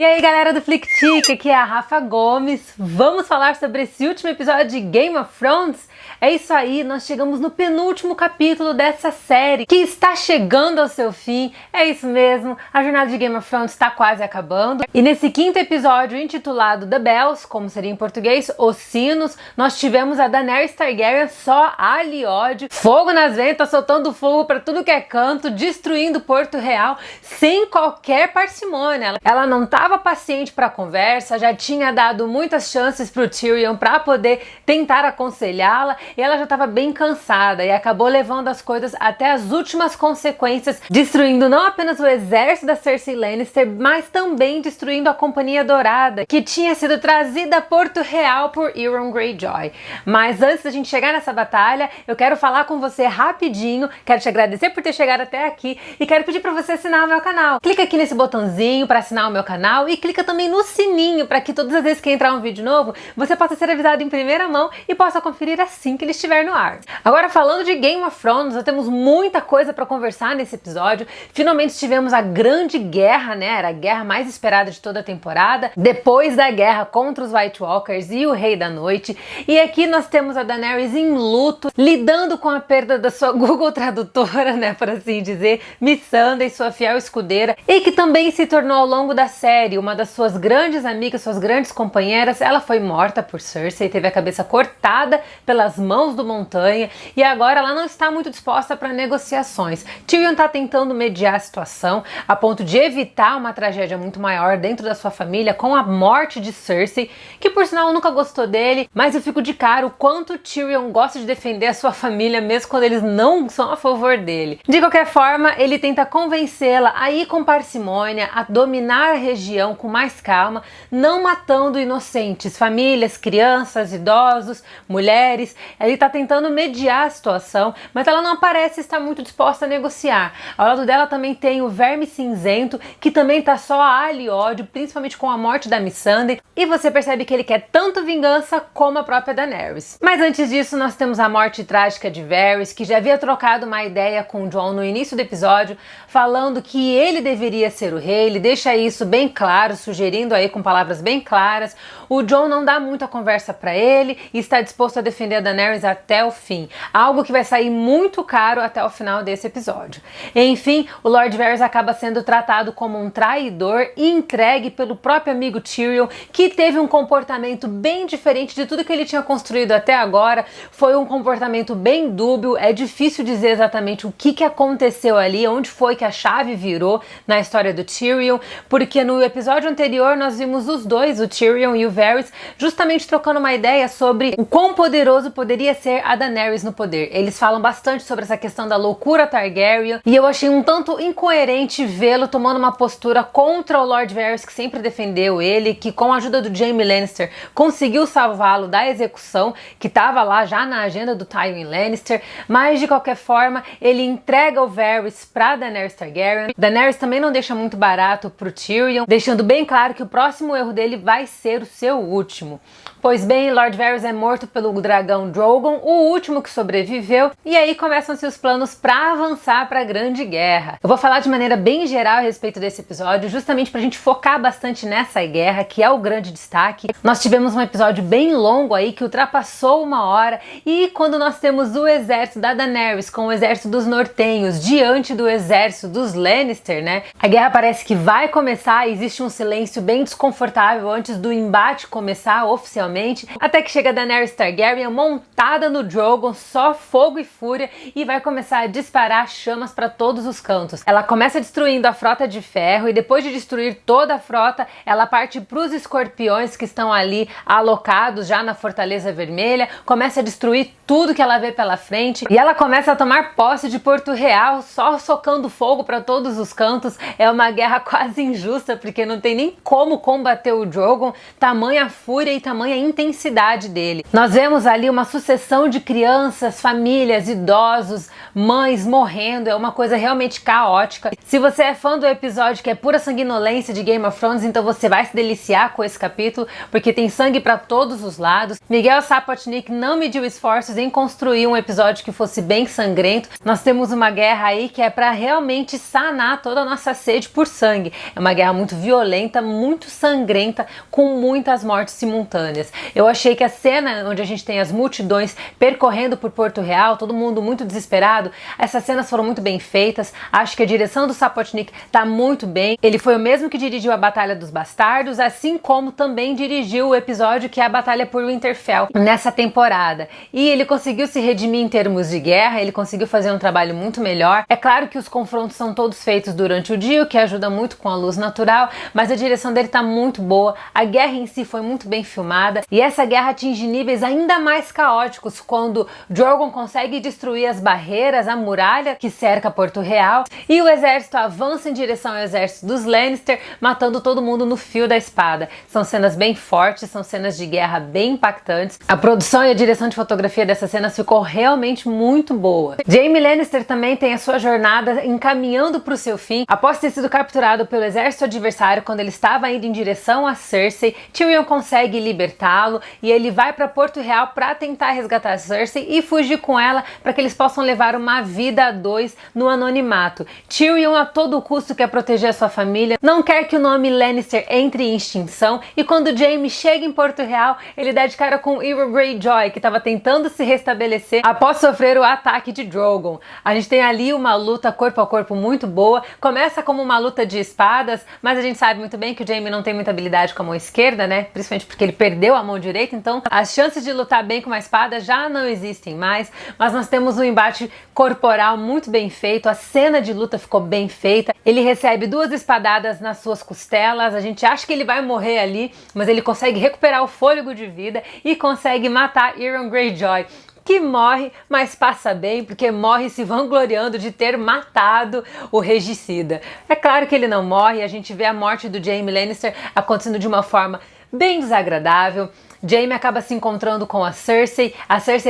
E aí galera do Flicktic, aqui é a Rafa Gomes. Vamos falar sobre esse último episódio de Game of Thrones? É isso aí, nós chegamos no penúltimo capítulo dessa série que está chegando ao seu fim. É isso mesmo, a jornada de Game of Thrones está quase acabando. E nesse quinto episódio intitulado The Bells, como seria em português, Os Sinos, nós tivemos a Daenerys Targaryen só ali ódio, fogo nas ventas, soltando fogo para tudo que é canto, destruindo Porto Real sem qualquer parcimônia. Ela não estava paciente para a conversa, já tinha dado muitas chances para o Tyrion para poder tentar aconselhá-la e ela já estava bem cansada e acabou levando as coisas até as últimas consequências, destruindo não apenas o exército da Cersei Lannister, mas também destruindo a Companhia Dourada, que tinha sido trazida a Porto Real por Euron Greyjoy. Mas antes da gente chegar nessa batalha, eu quero falar com você rapidinho, quero te agradecer por ter chegado até aqui e quero pedir para você assinar o meu canal. Clica aqui nesse botãozinho para assinar o meu canal e clica também no sininho para que todas as vezes que entrar um vídeo novo, você possa ser avisado em primeira mão e possa conferir assim que ele estiver no ar. Agora, falando de Game of Thrones, nós temos muita coisa para conversar nesse episódio. Finalmente tivemos a grande guerra, né? Era a guerra mais esperada de toda a temporada, depois da guerra contra os White Walkers e o Rei da Noite. E aqui nós temos a Daenerys em luto, lidando com a perda da sua Google Tradutora, né, por assim dizer, Missandei, sua fiel escudeira, e que também se tornou ao longo da série uma das suas grandes amigas, suas grandes companheiras. Ela foi morta por Cersei, teve a cabeça cortada pelas mãos do Montanha e agora ela não está muito disposta para negociações. Tyrion está tentando mediar a situação a ponto de evitar uma tragédia muito maior dentro da sua família com a morte de Cersei, que por sinal nunca gostou dele, mas eu fico de cara o quanto Tyrion gosta de defender a sua família mesmo quando eles não são a favor dele. De qualquer forma, ele tenta convencê-la a ir com parcimônia, a dominar a região com mais calma, não matando inocentes, famílias, crianças, idosos, mulheres. Ele está tentando mediar a situação, mas ela não parece estar muito disposta a negociar. Ao lado dela também tem o Verme Cinzento, que também está só a e ódio, principalmente com a morte da Missandei, e você percebe que ele quer tanto vingança como a própria Daenerys. Mas antes disso, nós temos a morte trágica de Varys, que já havia trocado uma ideia com o Jon no início do episódio, falando que ele deveria ser o rei. Ele deixa isso bem claro, sugerindo aí com palavras bem claras. O Jon não dá muita conversa para ele e está disposto a defender a Daenerys até o fim, algo que vai sair muito caro até o final desse episódio. Enfim, o Lord Varys acaba sendo tratado como um traidor e entregue pelo próprio amigo Tyrion, que teve um comportamento bem diferente de tudo que ele tinha construído até agora. Foi um comportamento bem dúbio, é difícil dizer exatamente o que aconteceu ali, onde foi que a chave virou na história do Tyrion, porque no episódio anterior nós vimos os dois, o Tyrion e o Varys, justamente trocando uma ideia sobre o quão poderoso poderia ser a Daenerys no poder. Eles falam bastante sobre essa questão da loucura Targaryen e eu achei um tanto incoerente vê-lo tomando uma postura contra o Lord Varys, que sempre defendeu ele, que com a ajuda do Jaime Lannister conseguiu salvá-lo da execução, que estava lá já na agenda do Tywin Lannister, mas de qualquer forma ele entrega o Varys para Daenerys Targaryen. Daenerys também não deixa muito barato pro Tyrion, deixando bem claro que o próximo erro dele vai ser o seu último. Pois bem, Lord Varys é morto pelo dragão Drogon, o último que sobreviveu, e aí começam-se os planos para avançar para a Grande Guerra. Eu vou falar de maneira bem geral a respeito desse episódio, justamente para a gente focar bastante nessa guerra, que é o grande destaque. Nós tivemos um episódio bem longo aí, que ultrapassou 1 hora, e quando nós temos o exército da Daenerys com o exército dos nortenhos diante do exército dos Lannister, né? A guerra parece que vai começar, existe um silêncio bem desconfortável antes do embate começar oficialmente, até que chega a Daenerys Targaryen montada no Drogon, só fogo e fúria, e vai começar a disparar chamas para todos os cantos. Ela começa destruindo a frota de ferro e depois de destruir toda a frota, ela parte para os escorpiões que estão ali alocados já na Fortaleza Vermelha, começa a destruir tudo que ela vê pela frente e ela começa a tomar posse de Porto Real, só socando fogo para todos os cantos. É uma guerra quase injusta, porque não tem nem como combater o Drogon, tamanha fúria e tamanha intensidade dele. Nós vemos ali uma sucessão de crianças, famílias, idosos, mães morrendo, é uma coisa realmente caótica. Se você é fã do episódio que é pura sanguinolência de Game of Thrones, então você vai se deliciar com esse capítulo, porque tem sangue para todos os lados. Miguel Sapochnik não mediu esforços em construir um episódio que fosse bem sangrento. Nós temos uma guerra aí que é para realmente sanar toda a nossa sede por sangue. É uma guerra muito violenta, violenta, muito sangrenta, com muitas mortes simultâneas. Eu achei que a cena onde a gente tem as multidões percorrendo por Porto Real, todo mundo muito desesperado, essas cenas foram muito bem feitas. Acho que a direção do Sapochnik tá muito bem. Ele foi o mesmo que dirigiu a Batalha dos Bastardos, assim como também dirigiu o episódio que é a Batalha por Winterfell nessa temporada. E ele conseguiu se redimir em termos de guerra, ele conseguiu fazer um trabalho muito melhor. É claro que os confrontos são todos feitos durante o dia, o que ajuda muito com a luz natural, mas a direção dele tá muito boa, a guerra em si foi muito bem filmada, e essa guerra atinge níveis ainda mais caóticos quando Drogon consegue destruir as barreiras, a muralha que cerca Porto Real, e o exército avança em direção ao exército dos Lannister, matando todo mundo no fio da espada. São cenas bem fortes, são cenas de guerra bem impactantes. A produção e a direção de fotografia dessas cenas ficou realmente muito boa. Jaime Lannister também tem a sua jornada encaminhando para o seu fim. Após ter sido capturado pelo exército adversário quando ele estava indo em direção a Cersei, Tyrion consegue libertá-lo e ele vai para Porto Real para tentar resgatar Cersei e fugir com ela para que eles possam levar uma vida a dois no anonimato. Tyrion a todo custo quer proteger a sua família, não quer que o nome Lannister entre em extinção, e quando Jaime chega em Porto Real, ele dá de cara com Euron Greyjoy, que estava tentando se restabelecer após sofrer o ataque de Drogon. A gente tem ali uma luta corpo a corpo muito boa, começa como uma luta de espadas, mas a gente sabe muito bem que o Jaime não tem muita habilidade com a mão esquerda, né? Principalmente porque ele perdeu a mão direita, então as chances de lutar bem com uma espada já não existem mais, mas nós temos um embate corporal muito bem feito, a cena de luta ficou bem feita, ele recebe 2 espadadas nas suas costelas, a gente acha que ele vai morrer ali, mas ele consegue recuperar o fôlego de vida e consegue matar Euron Greyjoy, que morre, mas passa bem, porque morre se vangloriando de ter matado o regicida. É claro que ele não morre, a gente vê a morte do Jaime Lannister acontecendo de uma forma bem desagradável. Jaime acaba se encontrando com a Cersei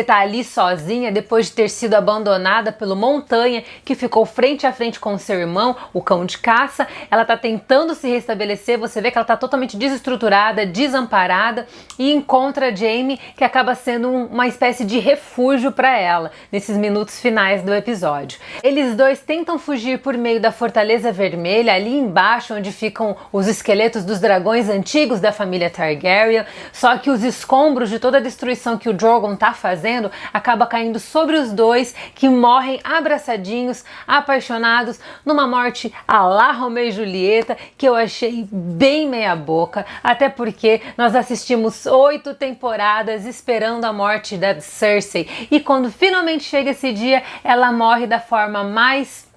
tá ali sozinha depois de ter sido abandonada pelo Montanha, que ficou frente a frente com seu irmão, o Cão de Caça. Ela tá tentando se restabelecer, você vê que ela tá totalmente desestruturada, desamparada, e encontra Jaime, que acaba sendo uma espécie de refúgio para ela, nesses minutos finais do episódio. Eles dois tentam fugir por meio da Fortaleza Vermelha, ali embaixo onde ficam os esqueletos dos dragões antigos da família Targaryen, só que os escombros de toda a destruição que o Drogon tá fazendo acaba caindo sobre os dois, que morrem abraçadinhos, apaixonados, numa morte à la Romeu e Julieta, que eu achei bem meia boca, até porque nós assistimos 8 temporadas esperando a morte da Cersei, e quando finalmente chega esse dia, ela morre da forma mais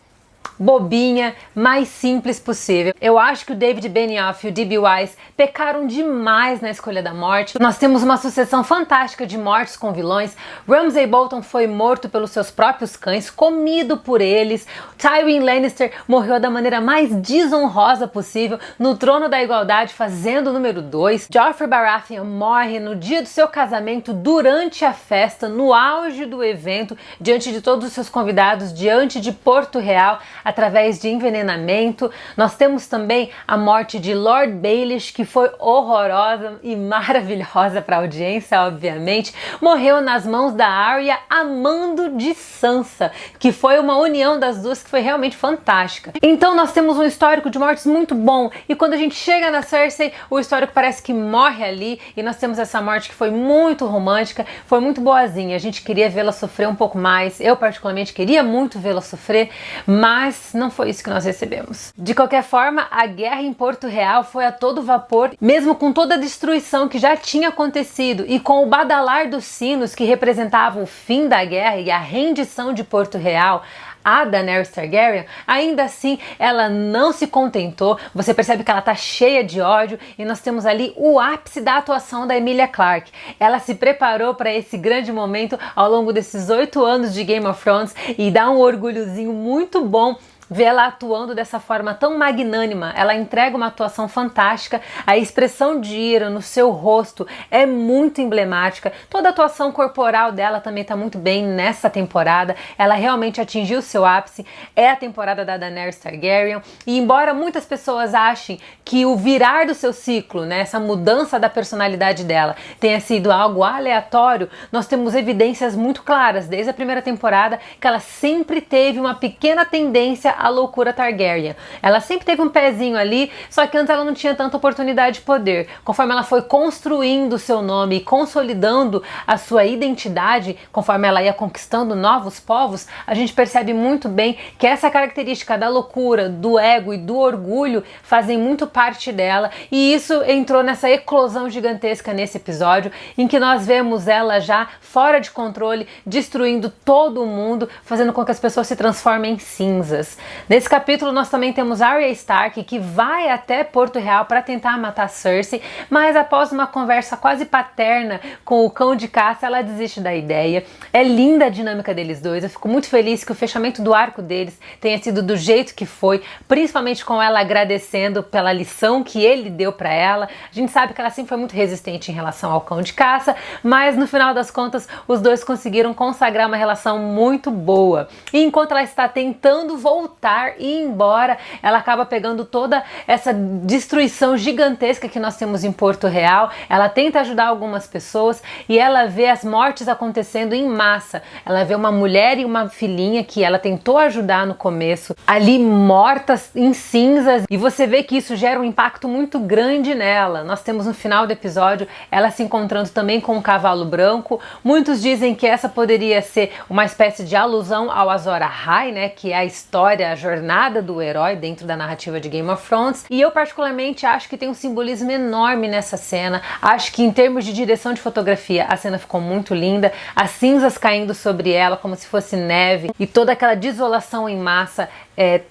bobinha, mais simples possível. Eu acho que o David Benioff e o D.B. Weiss pecaram demais na escolha da morte. Nós temos uma sucessão fantástica de mortes com vilões. Ramsay Bolton foi morto pelos seus próprios cães, comido por eles. Tywin Lannister morreu da maneira mais desonrosa possível no Trono da Igualdade, fazendo o número 2. Joffrey Baratheon morre no dia do seu casamento, durante a festa, no auge do evento, diante de todos os seus convidados, diante de Porto Real, através de envenenamento. Nós temos também a morte de Lord Baelish, que foi horrorosa e maravilhosa para a audiência, obviamente. Morreu nas mãos da Arya, a mando de Sansa, que foi uma união das duas que foi realmente fantástica. Então nós temos um histórico de mortes muito bom, e quando a gente chega na Cersei, o histórico parece que morre ali, e nós temos essa morte que foi muito romântica, foi muito boazinha. A gente queria vê-la sofrer um pouco mais, eu particularmente queria muito vê-la sofrer, mas não foi isso que nós recebemos. De qualquer forma, a guerra em Porto Real foi a todo vapor, mesmo com toda a destruição que já tinha acontecido e com o badalar dos sinos que representavam o fim da guerra e a rendição de Porto Real a Daenerys Targaryen, ainda assim ela não se contentou. Você percebe que ela tá cheia de ódio, e nós temos ali o ápice da atuação da Emilia Clarke. Ela se preparou para esse grande momento ao longo desses 8 anos de Game of Thrones, e dá um orgulhozinho muito bom ver ela atuando dessa forma tão magnânima. Ela entrega uma atuação fantástica, a expressão de ira no seu rosto é muito emblemática, toda a atuação corporal dela também está muito bem nessa temporada. Ela realmente atingiu o seu ápice, é a temporada da Daenerys Targaryen, e embora muitas pessoas achem que o virar do seu ciclo, né, essa mudança da personalidade dela, tenha sido algo aleatório, nós temos evidências muito claras desde a primeira temporada que ela sempre teve uma pequena tendência a loucura Targaryen. Ela sempre teve um pezinho ali, só que antes ela não tinha tanta oportunidade de poder. Conforme ela foi construindo o seu nome e consolidando a sua identidade, conforme ela ia conquistando novos povos, a gente percebe muito bem que essa característica da loucura, do ego e do orgulho fazem muito parte dela, e isso entrou nessa eclosão gigantesca nesse episódio, em que nós vemos ela já fora de controle, destruindo todo mundo, fazendo com que as pessoas se transformem em cinzas. Nesse capítulo nós também temos Arya Stark, que vai até Porto Real para tentar matar Cersei, mas após uma conversa quase paterna com o cão de caça, ela desiste da ideia. É linda a dinâmica deles dois, eu fico muito feliz que o fechamento do arco deles tenha sido do jeito que foi, principalmente com ela agradecendo pela lição que ele deu para ela. A gente sabe que ela sempre foi muito resistente em relação ao cão de caça, mas no final das contas os dois conseguiram consagrar uma relação muito boa. E enquanto ela está tentando voltar e ir embora, ela acaba pegando toda essa destruição gigantesca que nós temos em Porto Real. Ela tenta ajudar algumas pessoas e ela vê as mortes acontecendo em massa. Ela vê uma mulher e uma filhinha que ela tentou ajudar no começo, ali mortas em cinzas, e você vê que isso gera um impacto muito grande nela. Nós temos no final do episódio ela se encontrando também com um cavalo branco. Muitos dizem que essa poderia ser uma espécie de alusão ao Azor Ahai, né, que é a história, a jornada do herói dentro da narrativa de Game of Thrones, e eu particularmente acho que tem um simbolismo enorme nessa cena. Acho que em termos de direção de fotografia a cena ficou muito linda, as cinzas caindo sobre ela como se fosse neve, e toda aquela desolação em massa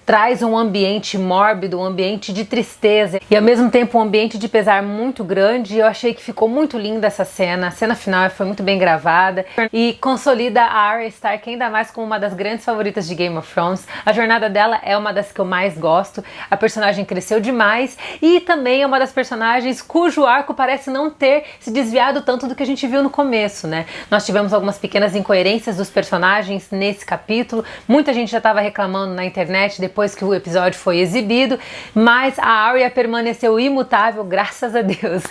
traz um ambiente mórbido, um ambiente de tristeza e ao mesmo tempo um ambiente de pesar muito grande. Eu achei que ficou muito linda essa cena. A cena final foi muito bem gravada e consolida a Arya Stark ainda mais como uma das grandes favoritas de Game of Thrones. A jornada dela é uma das que eu mais gosto. A personagem cresceu demais e também é uma das personagens cujo arco parece não ter se desviado tanto do que a gente viu no começo, né? Nós tivemos algumas pequenas incoerências dos personagens nesse capítulo. Muita gente já estava reclamando na internet depois que o episódio foi exibido, mas a Arya permaneceu imutável, graças a Deus.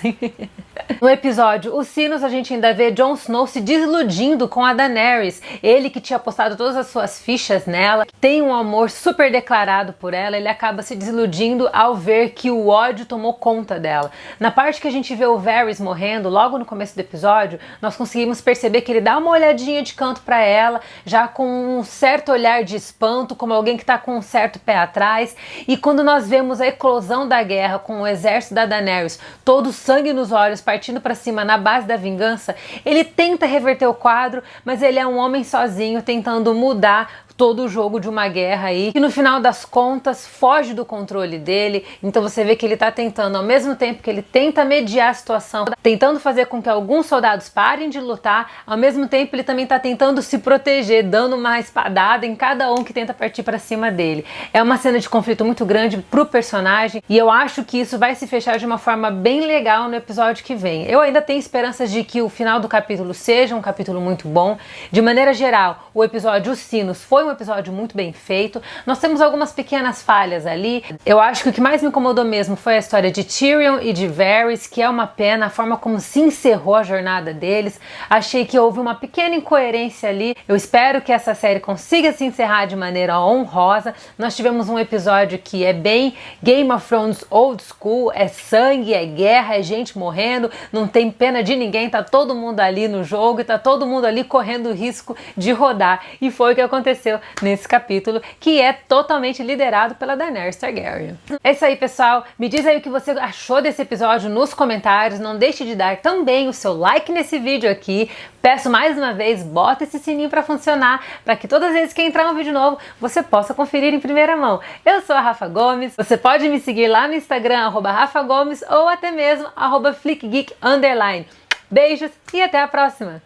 No episódio Os Sinos, a gente ainda vê Jon Snow se desiludindo com a Daenerys. Ele que tinha apostado todas as suas fichas nela, tem um amor super declarado por ela, ele acaba se desiludindo ao ver que o ódio tomou conta dela. Na parte que a gente vê o Varys morrendo, logo no começo do episódio, nós conseguimos perceber que ele dá uma olhadinha de canto para ela, já com um certo olhar de espanto, como alguém que tá com um certo pé atrás. E quando nós vemos a eclosão da guerra com o exército da Daenerys, todo sangue nos olhos, partindo para cima na base da vingança, ele tenta reverter o quadro, mas ele é um homem sozinho tentando mudar todo o jogo de uma guerra aí, e no final das contas foge do controle dele. Então você vê que ele tá tentando, ao mesmo tempo que ele tenta mediar a situação, tentando fazer com que alguns soldados parem de lutar, ao mesmo tempo ele também tá tentando se proteger, dando uma espadada em cada um que tenta partir para cima dele. É uma cena de conflito muito grande pro personagem, e eu acho que isso vai se fechar de uma forma bem legal no episódio que vem. Eu ainda tenho esperanças de que o final do capítulo seja um capítulo muito bom. De maneira geral, o episódio Os Sinos foi um episódio muito bem feito. Nós temos algumas pequenas falhas ali. Eu acho que o que mais me incomodou mesmo foi a história de Tyrion e de Varys, que é uma pena, a forma como se encerrou a jornada deles. Achei que houve uma pequena incoerência ali. Eu espero que essa série consiga se encerrar de maneira honrosa. Nós tivemos um episódio que é bem Game of Thrones old school, é sangue, é guerra, é gente morrendo, não tem pena de ninguém, tá todo mundo ali no jogo e tá todo mundo ali correndo o risco de rodar. E foi o que aconteceu nesse capítulo, que é totalmente liderado pela Daenerys Targaryen. É isso aí, pessoal. Me diz aí o que você achou desse episódio nos comentários. Não deixe de dar também o seu like nesse vídeo aqui. Peço mais uma vez, bota esse sininho para funcionar, para que todas as vezes que entrar um vídeo novo, você possa conferir em primeira mão. Eu sou a Rafa Gomes. Você pode me seguir lá no Instagram, @RafaGomes, ou até mesmo @FlickGeek_. Beijos e até a próxima!